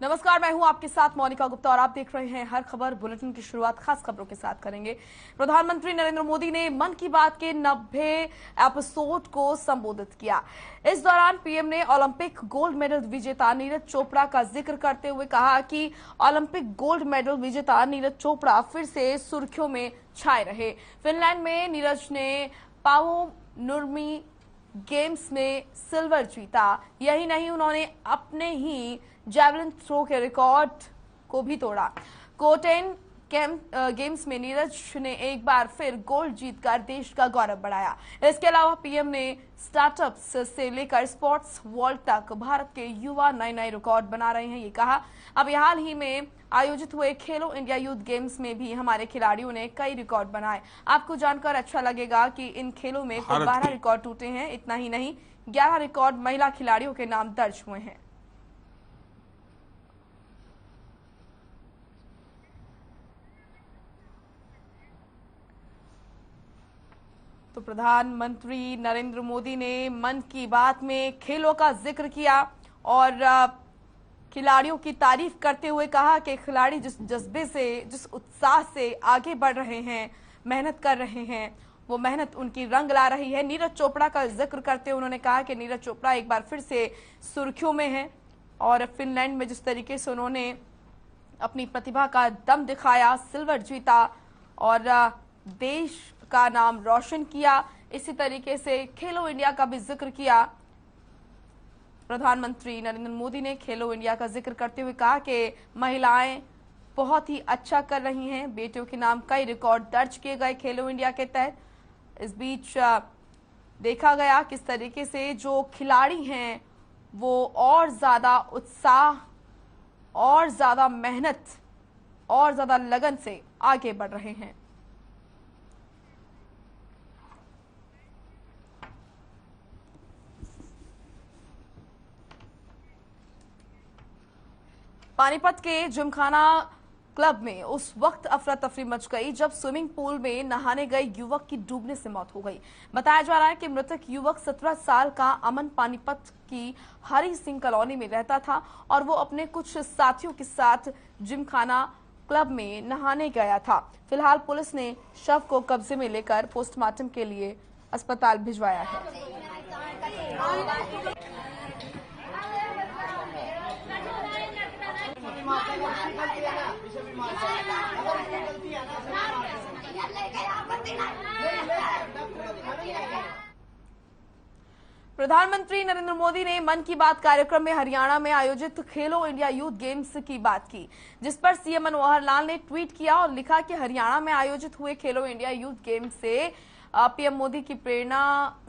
नमस्कार, मैं हूं आपके साथ मोनिका गुप्ता और आप देख रहे हैं हर खबर बुलेटिन की शुरुआत खास खबरों के साथ करेंगे। प्रधानमंत्री नरेंद्र मोदी ने मन की बात के 90 एपिसोड को संबोधित किया। इस दौरान पीएम ने ओलंपिक गोल्ड मेडल विजेता नीरज चोपड़ा का जिक्र करते हुए कहा कि ओलंपिक गोल्ड मेडल विजेता नीरज चोपड़ा फिर से सुर्खियों में छाए रहे। फिनलैंड में नीरज ने पावो नुर्मी गेम्स में सिल्वर जीता। यही नहीं, उन्होंने अपने ही जैवलिन थ्रो के रिकॉर्ड को भी तोड़ा। कोटेन गेम्स में नीरज ने एक बार फिर गोल्ड जीतकर देश का गौरव बढ़ाया। इसके अलावा पीएम ने स्टार्टअप्स से लेकर स्पोर्ट्स वर्ल्ड तक भारत के युवा नए नए रिकॉर्ड बना रहे हैं, ये कहा। अभी हाल ही में आयोजित हुए खेलो इंडिया यूथ गेम्स में भी हमारे खिलाड़ियों ने कई रिकॉर्ड बनाए। आपको जानकर अच्छा लगेगा कि इन खेलों में कुल 12 रिकॉर्ड टूटे हैं। इतना ही नहीं, 11 रिकॉर्ड महिला खिलाड़ियों के नाम दर्ज हुए हैं। तो प्रधानमंत्री नरेंद्र मोदी ने मन की बात में खेलों का जिक्र किया और खिलाड़ियों की तारीफ करते हुए कहा कि खिलाड़ी जिस जज्बे से, जिस उत्साह से आगे बढ़ रहे हैं, मेहनत कर रहे हैं, वो मेहनत उनकी रंग ला रही है। नीरज चोपड़ा का जिक्र करते हुए उन्होंने कहा कि नीरज चोपड़ा एक बार फिर से सुर्खियों में है और फिनलैंड में जिस तरीके से उन्होंने अपनी प्रतिभा का दम दिखाया, सिल्वर जीता और देश का नाम रोशन किया, इसी तरीके से खेलो इंडिया का भी जिक्र किया। प्रधानमंत्री नरेंद्र मोदी ने खेलो इंडिया का जिक्र करते हुए कहा कि महिलाएं बहुत ही अच्छा कर रही हैं, बेटियों के नाम कई रिकॉर्ड दर्ज किए गए खेलो इंडिया के तहत। इस बीच देखा गया किस तरीके से जो खिलाड़ी हैं वो और ज्यादा उत्साह और ज्यादा मेहनत और ज्यादा लगन से आगे बढ़ रहे हैं। पानीपत के जिमखाना क्लब में उस वक्त अफरा तफरी मच गई जब स्विमिंग पूल में नहाने गए युवक की डूबने से मौत हो गई। बताया जा रहा है कि मृतक युवक 17 साल का अमन पानीपत की हरी सिंह कॉलोनी में रहता था और वो अपने कुछ साथियों के साथ जिमखाना क्लब में नहाने गया था। फिलहाल पुलिस ने शव को कब्जे में लेकर पोस्टमार्टम के लिए अस्पताल भिजवाया है। प्रधानमंत्री नरेंद्र मोदी ने मन की बात कार्यक्रम में हरियाणा में आयोजित खेलो इंडिया यूथ गेम्स की बात की, जिस पर सीएम मनोहर लाल ने ट्वीट किया और लिखा कि हरियाणा में आयोजित हुए खेलो इंडिया यूथ गेम्स से पीएम मोदी की प्रेरणा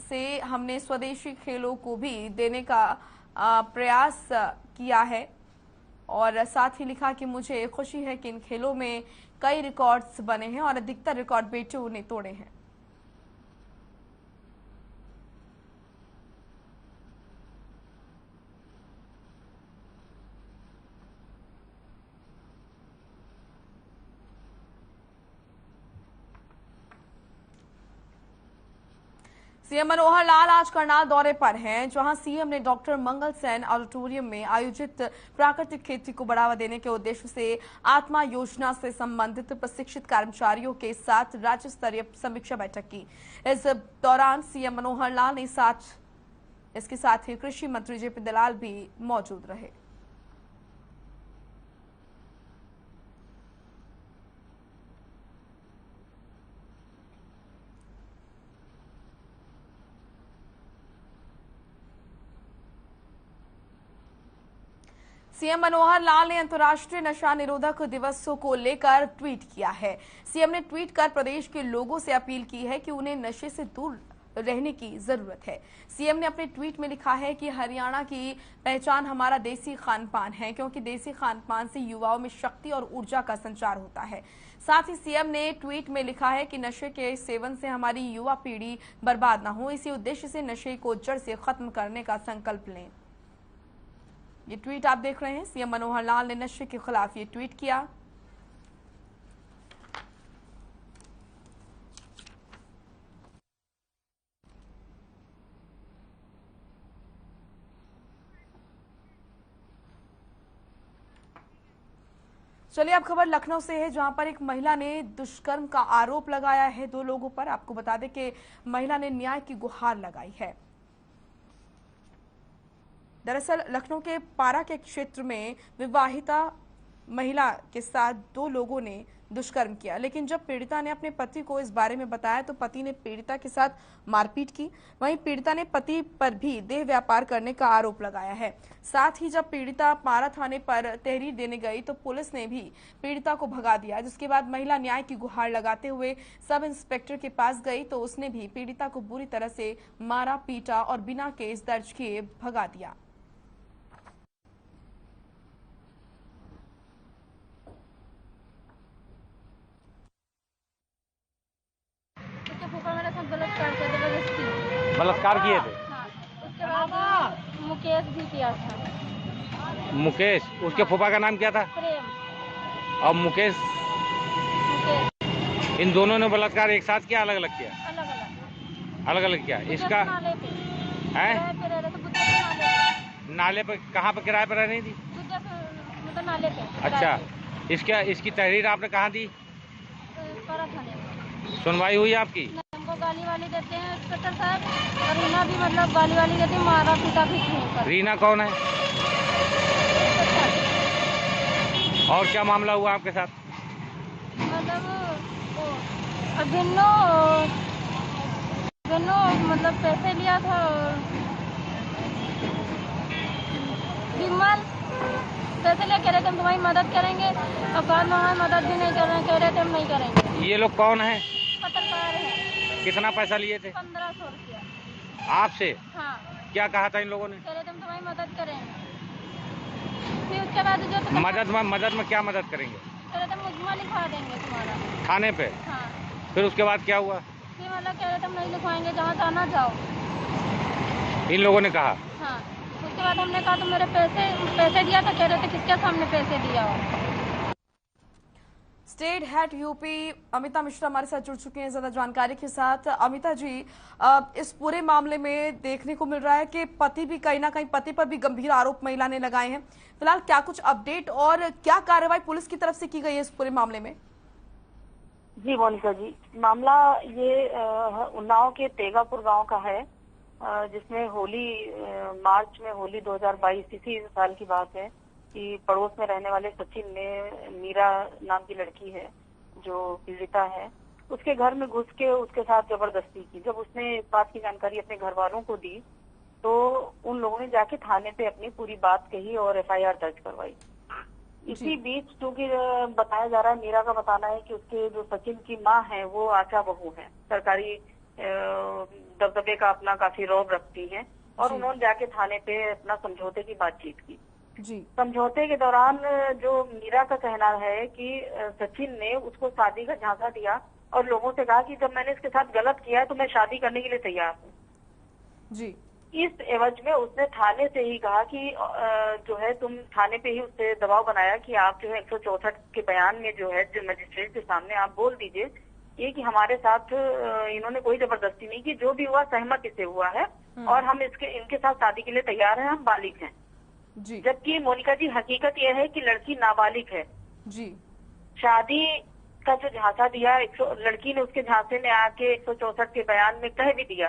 से हमने स्वदेशी खेलों को भी देने का प्रयास किया है और साथ ही लिखा कि मुझे खुशी है कि इन खेलों में कई रिकॉर्ड्स बने हैं और अधिकतर रिकॉर्ड बेटियों ने तोड़े हैं। सीएम मनोहर लाल आज करनाल दौरे पर हैं, जहां सीएम ने डॉक्टर मंगल सेन ऑडिटोरियम में आयोजित प्राकृतिक खेती को बढ़ावा देने के उद्देश्य से आत्मा योजना से संबंधित प्रशिक्षित कर्मचारियों के साथ राज्य स्तरीय समीक्षा बैठक की। इस दौरान सीएम मनोहर लाल ने इसके साथ ही कृषि मंत्री जेपी दलाल भी मौजूद रहे। सीएम मनोहर लाल ने अंतर्राष्ट्रीय नशा निरोधक दिवस को लेकर ट्वीट किया है। सीएम ने ट्वीट कर प्रदेश के लोगों से अपील की है कि उन्हें नशे से दूर रहने की जरूरत है। सीएम ने अपने ट्वीट में लिखा है कि हरियाणा की पहचान हमारा देसी खान पान है, क्योंकि देसी खान पान से युवाओं में शक्ति और ऊर्जा का संचार होता है। साथ ही सीएम ने ट्वीट में लिखा है कि नशे के सेवन से हमारी युवा पीढ़ी बर्बाद न हो, इसी उद्देश्य से नशे को जड़ से खत्म करने का संकल्प लें। ये ट्वीट आप देख रहे हैं, सीएम मनोहर लाल ने नशे के खिलाफ ये ट्वीट किया। चलिए अब खबर लखनऊ से है, जहां पर एक महिला ने दुष्कर्म का आरोप लगाया है 2 लोगों पर। आपको बता दें कि महिला ने न्याय की गुहार लगाई है। दरअसल लखनऊ के पारा के क्षेत्र में विवाहिता महिला के साथ 2 लोगों ने दुष्कर्म किया, लेकिन जब पीड़िता ने अपने पति को इस बारे में बताया तो पति ने पीड़िता के साथ मारपीट की। वहीं पीड़िता ने पति पर भी देह व्यापार करने का आरोप लगाया है। साथ ही जब पीड़िता पारा थाने पर तहरीर देने गई तो पुलिस ने भी पीड़िता को भगा दिया, जिसके बाद महिला न्याय की गुहार लगाते हुए सब इंस्पेक्टर के पास गई तो उसने भी पीड़िता को बुरी तरह से मारा, पीटा और बिना केस दर्ज किए भगा दिया। मेरे साथ बलात्कार किया, जबरदस्ती बलात्कार किए थे। हाँ, उसके बाद मुकेश भी किया था। मुकेश, उसके फूफा का नाम क्या था? प्रेम। और मुकेश, इन दोनों ने बलात्कार एक साथ किया, अलग अलग किया? अलग अलग। अलग अलग किया। इसका नाले पे है पे रह रहे थे, गुज्जर के नाले पे। नाले पे? कहाँ पे किराए पर रह रही थी? गुज्जर के मतलब नाले पे। अच्छा, इसकी तहरीर आपने कहाँ दी? पारा थाने में। सुनवाई हुई आपकी? हमको गाली वाली देते हैं इंस्पेक्टर साहब, और रीना भी मतलब गाली वाली देती है, मारा पीटा भी नहीं। रीना कौन है? और क्या मामला हुआ आपके साथ? मतलब भिन्नो मतलब पैसे लिया था, विमल पैसे ले कह रहे थे हम तुम्हारी मदद करेंगे, और बाद में हमारी मदद भी नहीं कर रहे हैं, कह रहे थे हम नहीं करेंगे। ये लोग कौन है? पत्रकार है। कितना पैसा लिए थे? 1500 रुपया। आपसे? हाँ। क्या कहा था इन लोगों ने? कह रहे थे हम तुम्हारी मदद करेंगे। फिर उसके बाद जो मदद में क्या मदद करेंगे? कह रहे थे मुजमा लिखवा देंगे तुम्हारा थाने पे। हाँ। फिर उसके बाद क्या हुआ? फिर मतलब कह रहे थे हम नहीं लिखवाएंगे, जहाँ जाना जाओ। इन लोगों ने कहा? हाँ। उसके बाद हमने कहा तुम मेरे पैसे दिया था, कह रहे थे किसके सामने पैसे दिया हो। State head UP Amita Mishra हमारे साथ जुड़ चुके हैं ज्यादा जानकारी के साथ। अमिता जी, इस पूरे मामले में देखने को मिल रहा है कि पति भी कहीं ना कहीं, पति पर भी गंभीर आरोप महिला ने लगाए हैं। फिलहाल क्या कुछ अपडेट और क्या कार्रवाई पुलिस की तरफ से की गई है इस पूरे मामले में? जी मोनिका जी, मामला ये उन्नाव के तेगापुर गांव का है, जिसमें मार्च में होली 2022 इसी साल की बात है कि पड़ोस में रहने वाले सचिन ने मीरा नाम की लड़की है जो पीड़िता है, उसके घर में घुस के उसके साथ जबरदस्ती की। जब उसने इस बात की जानकारी अपने घर वालों को दी तो उन लोगों ने जाके थाने पे अपनी पूरी बात कही और FIR दर्ज करवाई। इसी बीच क्योंकि बताया जा रहा है, मीरा का बताना है कि उसके जो सचिन की माँ है वो आचा बहू है, सरकारी दबदबे का अपना काफी रौब रखती है, और उन्होंने जाके थाने पे अपना समझौते की बातचीत की। जी। समझौते के दौरान जो मीरा का कहना है कि सचिन ने उसको शादी का झांसा दिया और लोगों से कहा कि जब मैंने इसके साथ गलत किया है तो मैं शादी करने के लिए तैयार हूँ। जी। इस एवज में उसने थाने से ही कहा कि जो है तुम थाने पे ही उससे दबाव बनाया कि आप जो है 164 के बयान में जो है मजिस्ट्रेट के सामने आप बोल दीजिए ये कि हमारे साथ इन्होंने कोई जबरदस्ती नहीं की, जो भी हुआ सहमति से हुआ है और हम इनके साथ शादी के लिए तैयार हैं, हम बालिग हैं। जी। जबकि मोनिका जी हकीकत यह है कि लड़की नाबालिग है। जी। शादी का जो झांसा दिया, लड़की ने उसके झांसे में आके 164 के बयान में कह भी दिया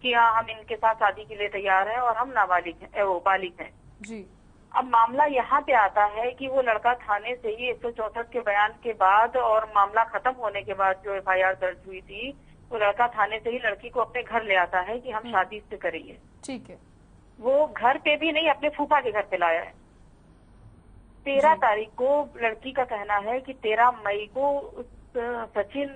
कि हाँ हम इनके साथ शादी के लिए तैयार हैं और हम नाबालिग हैं, वो बालिग हैं। जी। अब मामला यहाँ पे आता है कि वो लड़का थाने से ही 164 के बयान के बाद और मामला खत्म होने के बाद जो FIR दर्ज हुई थी, वो लड़का थाने से ही लड़की को अपने घर ले आता है कि हम शादी इससे करेंगे। ठीक है। वो घर पे भी नहीं, अपने फूफा के घर पे लाया है। 13 तारीख को लड़की का कहना है कि 13 मई को सचिन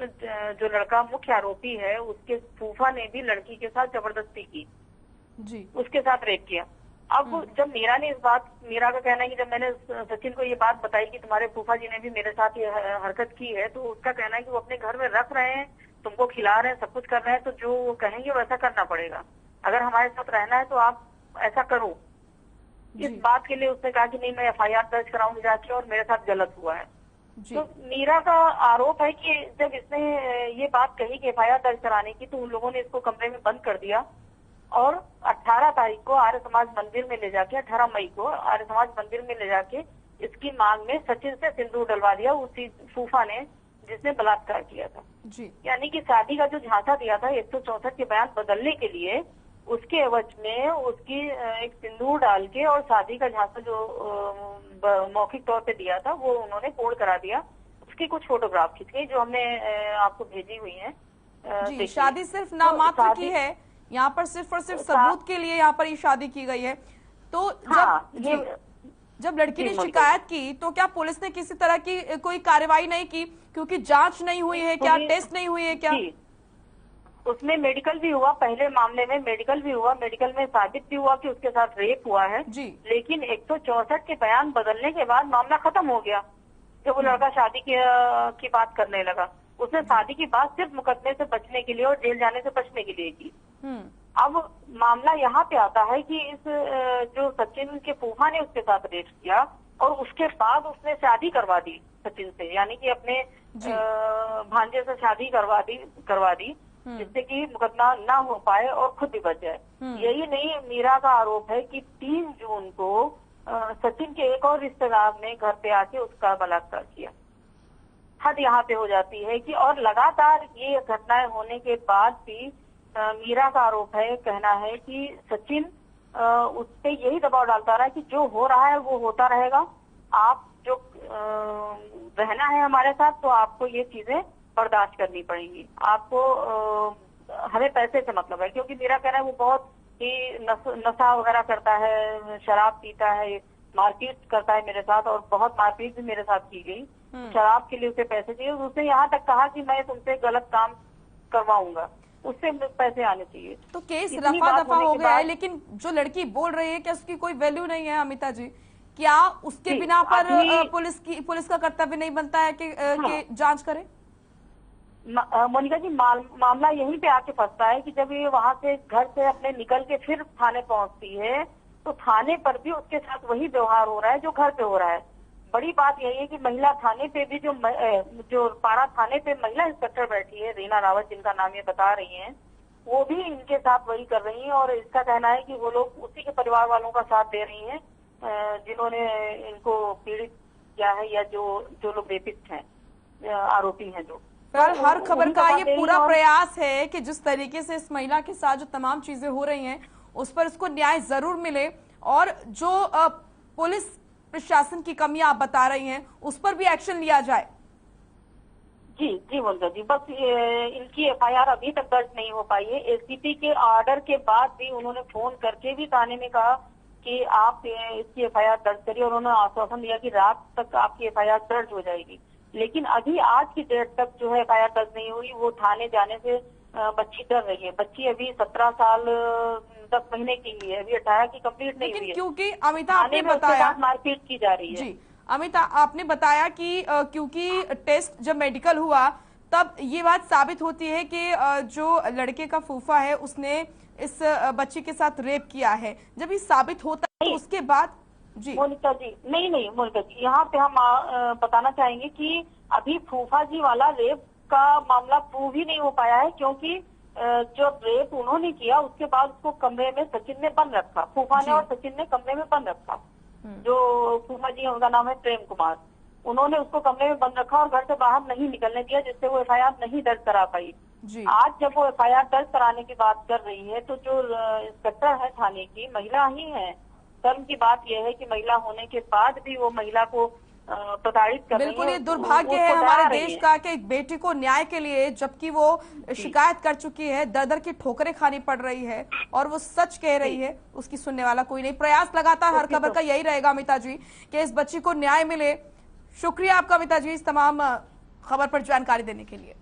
जो लड़का मुख्य आरोपी है उसके फूफा ने भी लड़की के साथ जबरदस्ती की। जी। उसके साथ रेप किया। अब जब मीरा का कहना है कि जब मैंने सचिन को ये बात बताई कि तुम्हारे फूफा जी ने भी मेरे साथ ये हरकत की है, तो उसका कहना है कि वो अपने घर में रख रहे हैं, तुमको खिला रहे हैं, सब कुछ कर रहे हैं, तो जो वो कहेंगे वैसा करना पड़ेगा। अगर हमारे साथ रहना है तो आप ऐसा करो। इस बात के लिए उसने कहा कि नहीं मैं FIR दर्ज कराऊंगी जाके और मेरे साथ गलत हुआ है। तो मीरा का आरोप है कि जब इसने ये बात कही कि FIR दर्ज कराने की, तो उन लोगों ने इसको कमरे में बंद कर दिया और 18 तारीख को आर्य समाज मंदिर में ले जाके, 18 मई को आर्य समाज मंदिर में ले जाके इसकी मांग में सचिन से सिंदूर डलवा दिया उसी फूफा ने जिसने बलात्कार किया था। जी। यानी कि शादी का जो झांसा दिया था 164 के बयान बदलने के लिए, उसके एवज में उसकी एक सिंदूर डाल के और शादी का झांसा जो मौखिक तौर पे दिया था वो उन्होंने पूर्ण करा दिया। उसकी कुछ फोटोग्राफ खींच गई जो हमने आपको भेजी हुई है। जी, शादी सिर्फ नामात्र की है, यहाँ पर सिर्फ और सिर्फ सबूत के लिए यहाँ पर ये शादी की गई है। तो जब लड़की ने शिकायत की तो क्या पुलिस ने किसी तरह की कोई कार्रवाई नहीं की, क्योंकि जांच नहीं हुई है क्या, टेस्ट नहीं हुई है क्या? उसमें मेडिकल भी हुआ, पहले मामले में मेडिकल भी हुआ, मेडिकल में साबित भी हुआ कि उसके साथ रेप हुआ है जी। लेकिन 164 के बयान बदलने के बाद मामला खत्म हो गया। जब वो लड़का शादी की बात करने लगा, उसने शादी की बात सिर्फ मुकदमे से बचने के लिए और जेल जाने से बचने के लिए की। अब मामला यहाँ पे आता है कि इस जो सचिन के फूफा ने उसके साथ रेप किया और उसके बाद उसने शादी करवा दी सचिन से, यानी कि अपने भांजे से शादी करवा दी जिससे कि मुकदमा ना हो पाए और खुद भी बच जाए। यही नहीं, मीरा का आरोप है कि 3 जून को सचिन के एक और रिश्तेदार ने घर पे आके उसका बलात्कार किया। हद यहाँ पे हो जाती है कि और लगातार ये घटनाएं होने के बाद भी मीरा का आरोप है, कहना है कि सचिन उस पे यही दबाव डालता रहा है कि जो हो रहा है वो होता रहेगा, आप जो रहना है हमारे साथ तो आपको ये चीजें बर्दाश्त करनी पड़ेंगी, आपको हमें पैसे से मतलब है। क्योंकि मेरा कहना है वो बहुत ही नशा वगैरह करता है, शराब पीता है, मारपीट करता है मेरे साथ और बहुत मारपीट भी मेरे साथ की गई। शराब के लिए उसे पैसे चाहिए, उसने यहाँ तक कहा कि मैं तुमसे गलत काम करवाऊंगा, उससे पैसे आने चाहिए। तो केस रफा दफा हो गया है, लेकिन जो लड़की बोल रही है क्या उसकी कोई वैल्यू नहीं है अमिता जी? क्या उसके बिना पर पुलिस का कर्तव्य नहीं बनता है कि जांच करे? मोनिका जी, मामला यहीं पे आके फंसता है कि जब ये वहां से घर से अपने निकल के फिर थाने पहुंचती है तो थाने पर भी उसके साथ वही व्यवहार हो रहा है जो घर पे हो रहा है। बड़ी बात यही है कि महिला थाने पे भी जो पारा थाने पे महिला इंस्पेक्टर बैठी है रीना रावत, जिनका नाम ये बता रही हैं, वो भी इनके साथ वही कर रही हैं और इसका कहना है कि वो लोग उसी के परिवार वालों का साथ दे रही हैं जिन्होंने इनको पीड़ित किया है या जो लोग रेपिस्ट हैं, आरोपी हैं जो। हर खबर का ये पूरा प्रयास है कि जिस तरीके से इस महिला के साथ जो तमाम चीजें हो रही हैं उस पर उसको न्याय जरूर मिले और जो पुलिस प्रशासन की कमियां आप बता रही हैं उस पर भी एक्शन लिया जाए। जी मोनिका जी, बस इनकी एफआईआर अभी तक दर्ज नहीं हो पाई है। एसीपी के ऑर्डर के बाद भी उन्होंने फोन करके भी थाने में कहा कि आप इसकी एफआईआर दर्ज करिए और उन्होंने आश्वासन दिया कि रात तक आपकी एफआईआर दर्ज हो जाएगी। लेकिन अभी आज की डेट तक जो है एफआईआर दर्ज नहीं हुई। वो थाने जाने से बच्ची डर रही है। बच्ची अभी 17 साल 10 महीने की ही है, अभी 18 की कंप्लीट नहीं हुई है। क्योंकि अमिता आपने बताया मारपीट की जा रही है। जी अमिता, आपने बताया कि क्योंकि टेस्ट जब मेडिकल हुआ तब ये बात साबित होती है कि जो लड़के का फूफा है उसने इस बच्ची के साथ रेप किया है। जब ये साबित होता है तो उसके बाद जी मोनिका जी, नहीं मोनिका जी, यहाँ पे हम बताना चाहेंगे कि अभी फूफा जी वाला रेप का मामला प्रूव ही नहीं हो पाया है, क्योंकि जो रेप उन्होंने किया उसके बाद उसको कमरे में सचिन ने बंद रखा, फूफा ने और सचिन ने कमरे में बंद रखा। जो फूफा जी उनका नाम है प्रेम कुमार, उन्होंने उसको कमरे में बंद रखा और घर से बाहर नहीं निकलने दिया, जिससे वो एफआईआर नहीं दर्ज करा पाई। आज जब वो एफआईआर दर्ज कराने की बात कर रही है तो जो इंस्पेक्टर है थाने की महिला ही है। शर्म की बात यह है कि महिला होने के बाद भी वो महिला को प्रताड़ित कर रही है। बिल्कुल ये दुर्भाग्य है हमारे देश का कि एक बेटी को न्याय के लिए, जबकि वो शिकायत कर चुकी है, दर की ठोकरें खानी पड़ रही है और वो सच कह रही है, उसकी सुनने वाला कोई नहीं। प्रयास लगातार हर खबर का यही रहेगा अमिता जी कि इस बच्ची को न्याय मिले। शुक्रिया आपका अमिता जी इस तमाम खबर पर जानकारी देने के लिए।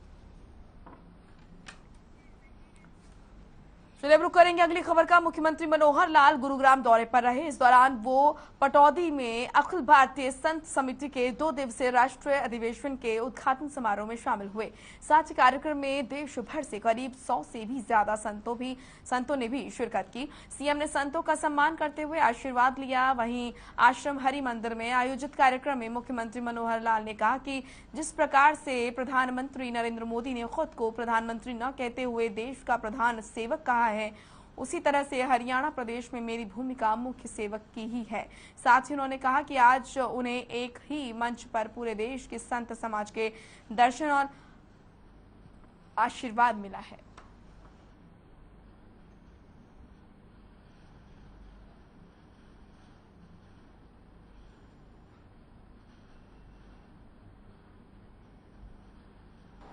चलिए रुक करेंगे अगली खबर का। मुख्यमंत्री मनोहर लाल गुरुग्राम दौरे पर रहे। इस दौरान वो पटौदी में अखिल भारतीय संत समिति के 2 दिवसीय राष्ट्रीय अधिवेशन के उद्घाटन समारोह में शामिल हुए। साथ ही कार्यक्रम में देश भर से करीब 100 से भी ज्यादा संतों ने भी शिरकत की। सीएम ने संतों का सम्मान करते हुए आशीर्वाद लिया। वहीं आश्रम हरि मंदिर में आयोजित कार्यक्रम में मुख्यमंत्री मनोहर लाल ने कहा कि जिस प्रकार से प्रधानमंत्री नरेंद्र मोदी ने खुद को प्रधानमंत्री न कहते हुए देश का प्रधान सेवक कहा है, उसी तरह से हरियाणा प्रदेश में मेरी भूमिका मुख्य सेवक की ही है। साथ ही उन्होंने कहा कि आज उन्हें एक ही मंच पर पूरे देश के संत समाज के दर्शन और आशीर्वाद मिला है।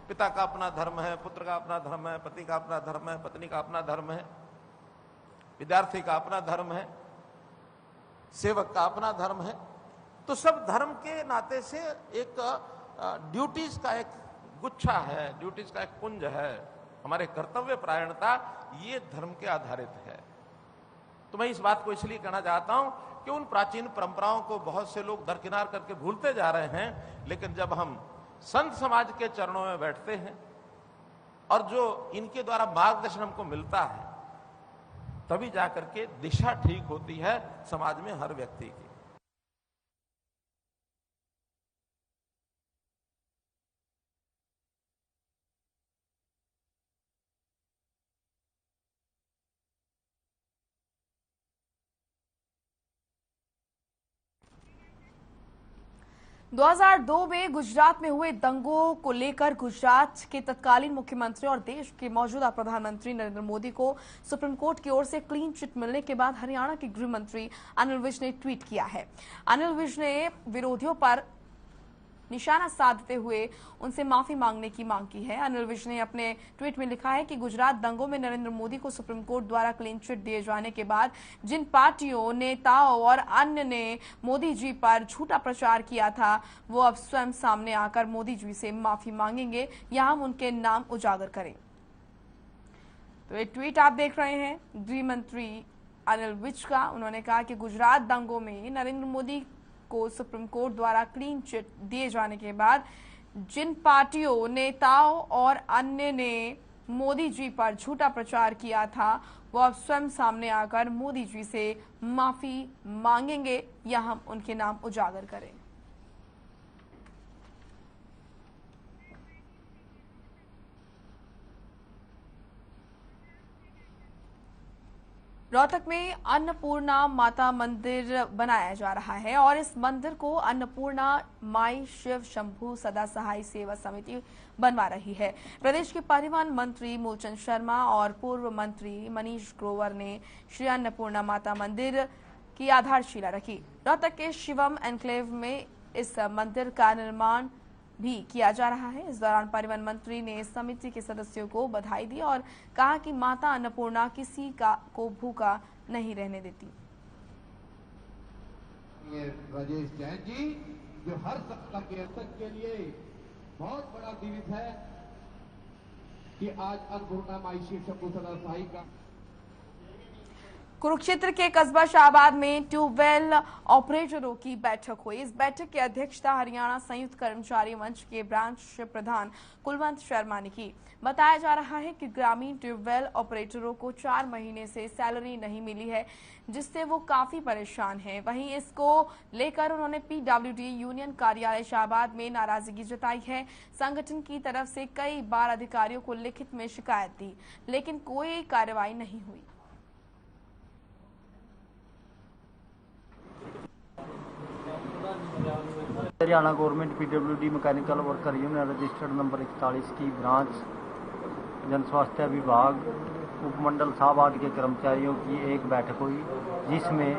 पिता का अपना धर्म है, पुत्र का अपना धर्म है, पति का अपना धर्म है, पत्नी का अपना धर्म है, विद्यार्थी का अपना धर्म है, सेवक का अपना धर्म है। तो सब धर्म के नाते से एक ड्यूटीज का एक गुच्छा है, ड्यूटीज का एक पुंज है। हमारे कर्तव्य परायणता ये धर्म के आधारित है। तो मैं इस बात को इसलिए कहना चाहता हूं कि उन प्राचीन परंपराओं को बहुत से लोग दरकिनार करके भूलते जा रहे हैं, लेकिन जब हम संत समाज के चरणों में बैठते हैं और जो इनके द्वारा मार्गदर्शन हमको मिलता है, तभी जाकर के दिशा ठीक होती है समाज में हर व्यक्ति की। 2002 में गुजरात में हुए दंगों को लेकर गुजरात के तत्कालीन मुख्यमंत्री और देश के मौजूदा प्रधानमंत्री नरेंद्र मोदी को सुप्रीम कोर्ट की ओर से क्लीन चिट मिलने के बाद हरियाणा के गृह मंत्री अनिल विज ने ट्वीट किया है। अनिल विज ने विरोधियों पर निशाना साधते हुए उनसे माफी मांगने की मांग की है। अनिल विज ने अपने ट्वीट में लिखा है कि गुजरात दंगों में नरेंद्र मोदी को सुप्रीम कोर्ट द्वारा क्लीन चिट दिए जाने के बाद जिन पार्टियों, नेताओं और अन्य ने मोदी जी पर झूठा प्रचार किया था, वो अब स्वयं सामने आकर मोदी जी से माफी मांगेंगे या हम उनके नाम उजागर करें। तो ये ट्वीट आप देख रहे हैं गृह मंत्री अनिल विज का। उन्होंने कहा कि गुजरात दंगों में नरेंद्र मोदी को सुप्रीम कोर्ट द्वारा क्लीन चिट दिए जाने के बाद जिन पार्टियों, नेताओं और अन्य ने मोदी जी पर झूठा प्रचार किया था, वो अब स्वयं सामने आकर मोदी जी से माफी मांगेंगे या हम उनके नाम उजागर करें। रोहतक में अन्नपूर्णा माता मंदिर बनाया जा रहा है और इस मंदिर को अन्नपूर्णा माई शिव शंभू सदा सहाय सेवा समिति बनवा रही है। प्रदेश के परिवहन मंत्री मूलचंद शर्मा और पूर्व मंत्री मनीष ग्रोवर ने श्री अन्नपूर्णा माता मंदिर की आधारशिला रखी। रोहतक के शिवम एनक्लेव में इस मंदिर का निर्माण भी किया जा रहा है। इस दौरान परिवहन मंत्री ने समिति के सदस्यों को बधाई दी और कहा कि माता अन्नपूर्णा किसी को भूखा नहीं रहने देती। ये राजेश जैन जी जो हर सप्ताह के अंत के लिए बहुत बड़ा दिवस है कि आज अन्नपूर्णा माई शिव शंभू सदा सहाय का कुरुक्षेत्र के कस्बा शाहबाद में ट्यूबवेल ऑपरेटरों की बैठक हुई। इस बैठक की अध्यक्षता हरियाणा संयुक्त कर्मचारी मंच के ब्रांच प्रधान कुलवंत शर्मा ने की। बताया जा रहा है कि ग्रामीण ट्यूबवेल ऑपरेटरों को 4 महीने से सैलरी नहीं मिली है, जिससे वो काफी परेशान हैं। वहीं इसको लेकर उन्होंने पीडब्ल्यूडी यूनियन कार्यालय शाहबाद में नाराजगी जताई है। संगठन की तरफ से कई बार अधिकारियों को लिखित में शिकायत दी, लेकिन कोई कार्रवाई नहीं हुई। Haryana government PWD mechanical worker union registered number 41 की ब्रांच जन स्वास्थ्य विभाग उपमंडल शाहबाद के कर्मचारियों की एक बैठक हुई, जिसमें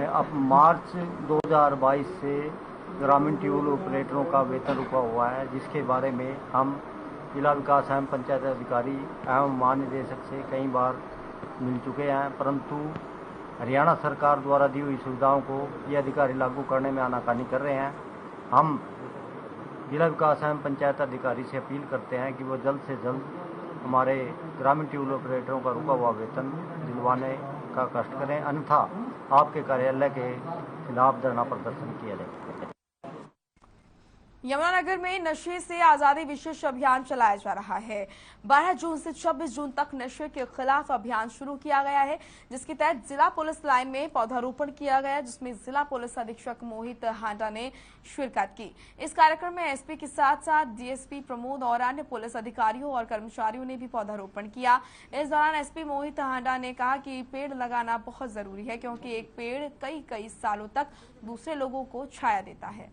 अब मार्च 2022 से ग्रामीण ट्यूबवेल ऑपरेटरों का वेतन रुका हुआ है, जिसके बारे में हम जिला विकास एवं पंचायत अधिकारी एवं महानिदेशक से कई बार मिल चुके हैं, परंतु हरियाणा सरकार द्वारा दी हुई सुविधाओं को ये अधिकारी लागू करने में आनाकानी कर रहे हैं। हम जिला विकास एवं पंचायत अधिकारी से अपील करते हैं कि वो जल्द से जल्द हमारे ग्रामीण ट्यूबवेल ऑपरेटरों का रुका हुआ वेतन दिलवाने का कष्ट करें, अन्यथा आपके कार्यालय के खिलाफ धरना प्रदर्शन किया जाएगा। यमुनानगर में नशे से आजादी विशेष अभियान चलाया जा रहा है। 12 जून से 26 जून तक नशे के खिलाफ अभियान शुरू किया गया है, जिसके तहत जिला पुलिस लाइन में पौधारोपण किया गया, जिसमें जिला पुलिस अधीक्षक मोहित हांडा ने शिरकत की। इस कार्यक्रम में एसपी के साथ साथ डीएसपी प्रमोद और अन्य पुलिस अधिकारियों और कर्मचारियों ने भी पौधारोपण किया। इस दौरान एसपी मोहित हांडा ने कहा कि पेड़ लगाना बहुत जरूरी है, क्योंकि एक पेड़ कई सालों तक दूसरे लोगों को छाया देता है।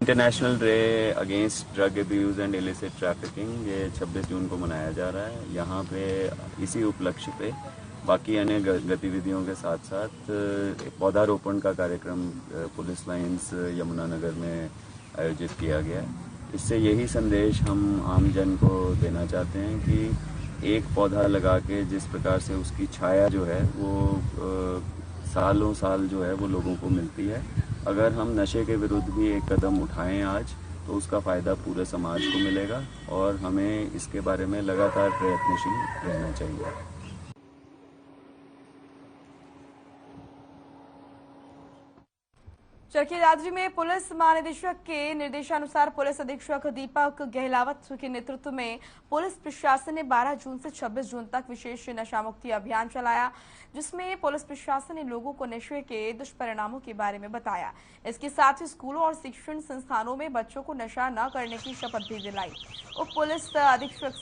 International day against drug abuse and illicit trafficking ये 26 जून को मनाया जा रहा है। यहाँ पे इसी उपलक्ष्य पे बाकी अन्य गतिविधियों के साथ साथ पौधारोपण का कार्यक्रम पुलिस लाइंस यमुनानगर में आयोजित किया गया है। इससे यही संदेश हम आम जन को देना चाहते हैं कि एक पौधा लगा के जिस प्रकार से उसकी छाया जो है वो सालों साल जो है वो लोगों को मिलती है, अगर हम नशे के विरुद्ध भी एक कदम उठाएं आज तो उसका फ़ायदा पूरे समाज को मिलेगा और हमें इसके बारे में लगातार प्रयत्नशील रहना चाहिए। चरखी दादरी में पुलिस महानिदेशक के निर्देशानुसार पुलिस अधीक्षक दीपक गहलावत के नेतृत्व में पुलिस प्रशासन ने 12 जून से 26 जून तक विशेष नशा मुक्ति अभियान चलाया, जिसमें पुलिस प्रशासन ने लोगों को नशे के दुष्परिणामों के बारे में बताया। इसके साथ ही स्कूलों और शिक्षण संस्थानों में बच्चों को नशा न करने की शपथ भी दिलाई। उप पुलिस अधीक्षक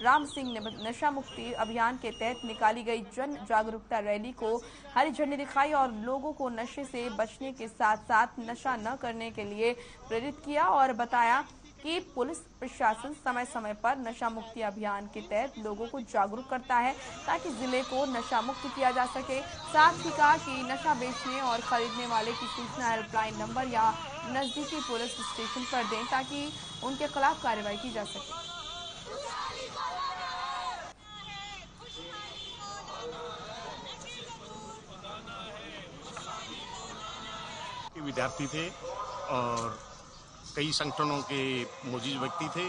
राम सिंह ने नशा मुक्ति अभियान के तहत निकाली गई जन जागरूकता रैली को हरी झंडी दिखाई और लोगों को नशे से बचने के साथ साथ नशा न करने के लिए प्रेरित किया और बताया कि पुलिस प्रशासन समय समय पर नशा मुक्ति अभियान के तहत लोगों को जागरूक करता है ताकि जिले को नशा मुक्त किया जा सके। साथ ही कहा कि नशा बेचने और खरीदने वाले की सूचना हेल्पलाइन नंबर या नजदीकी पुलिस स्टेशन पर दें ताकि उनके खिलाफ कार्रवाई की जा सके। विद्यार्थी थे और कई संगठनों के मौजूद व्यक्ति थे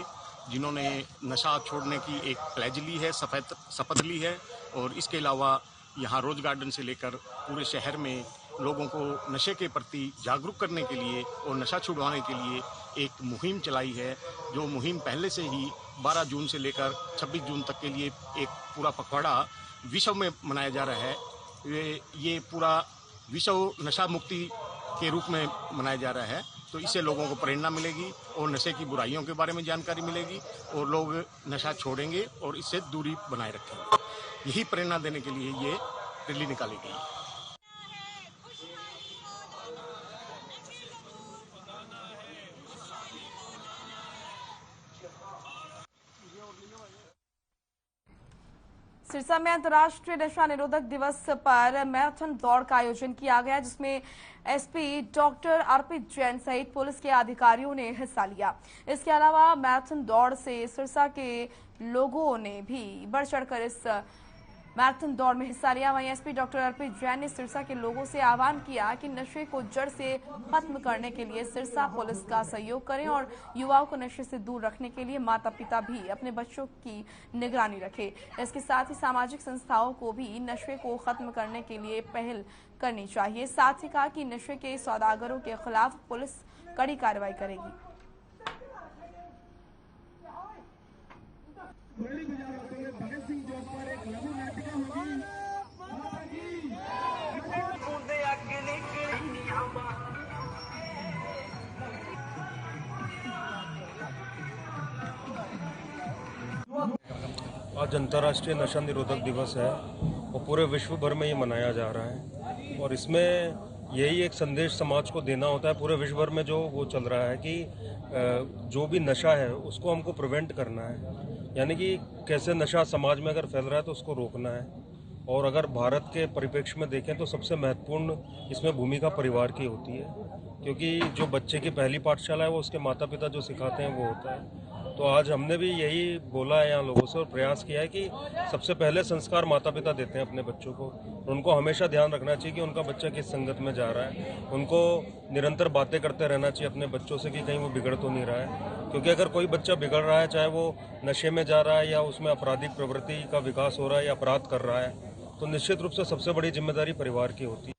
जिन्होंने नशा छोड़ने की एक प्लेज ली है, शपथ ली है। और इसके अलावा यहाँ रोज गार्डन से लेकर पूरे शहर में लोगों को नशे के प्रति जागरूक करने के लिए और नशा छुड़वाने के लिए एक मुहिम चलाई है, जो मुहिम पहले से ही 12 जून से लेकर 26 जून तक के लिए एक पूरा पखवाड़ा विश्व में मनाया जा रहा है। ये पूरा विश्व नशा मुक्ति के रूप में मनाया जा रहा है, तो इससे लोगों को प्रेरणा मिलेगी और नशे की बुराइयों के बारे में जानकारी मिलेगी और लोग नशा छोड़ेंगे और इससे दूरी बनाए रखेंगे। यही प्रेरणा देने के लिए ये रैली निकाली गई है। सिरसा में अंतर्राष्ट्रीय नशा निरोधक दिवस पर मैराथन दौड़ का आयोजन किया गया, जिसमें एसपी डॉक्टर अर्पित जैन सहित पुलिस के अधिकारियों ने हिस्सा लिया। इसके अलावा मैराथन दौड़ से सिरसा के लोगों ने भी बढ़ चढ़कर इस मैराथन दौड़ में हिस्सा लिया। वहीं एसपी डॉक्टर अर्पित जैन ने सिरसा के लोगों से आह्वान किया कि नशे को जड़ से खत्म करने के लिए सिरसा पुलिस का सहयोग करें और युवाओं को नशे से दूर रखने के लिए माता पिता भी अपने बच्चों की निगरानी रखें। इसके साथ ही सामाजिक संस्थाओं को भी नशे को खत्म करने के लिए पहल करनी चाहिए। साथ ही कहा कि नशे के सौदागरों के खिलाफ पुलिस कड़ी कार्रवाई करेगी। आज अंतर्राष्ट्रीय नशा निरोधक दिवस है और पूरे विश्व भर में ये मनाया जा रहा है और इसमें यही एक संदेश समाज को देना होता है। पूरे विश्व भर में जो वो चल रहा है कि जो भी नशा है उसको हमको प्रिवेंट करना है, यानी कि कैसे नशा समाज में अगर फैल रहा है तो उसको रोकना है। और अगर भारत के परिप्रेक्ष्य में देखें तो सबसे महत्वपूर्ण इसमें भूमिका परिवार की होती है, क्योंकि जो बच्चे की पहली पाठशाला है वो उसके माता पिता जो सिखाते हैं वो होता है। तो आज हमने भी यही बोला है यहाँ लोगों से और प्रयास किया है कि सबसे पहले संस्कार माता पिता देते हैं अपने बच्चों को। उनको हमेशा ध्यान रखना चाहिए कि उनका बच्चा किस संगत में जा रहा है। उनको निरंतर बातें करते रहना चाहिए अपने बच्चों से कि कहीं वो बिगड़ तो नहीं रहा है। क्योंकि अगर कोई बच्चा बिगड़ रहा है, चाहे वो नशे में जा रहा है या उसमें आपराधिक प्रवृत्ति का विकास हो रहा है या अपराध कर रहा है, तो निश्चित रूप से सबसे बड़ी जिम्मेदारी परिवार की होती है।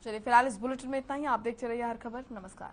चलिए फिलहाल इस बुलेटिन में इतना ही। आप देखते रहिए हर खबर। नमस्कार।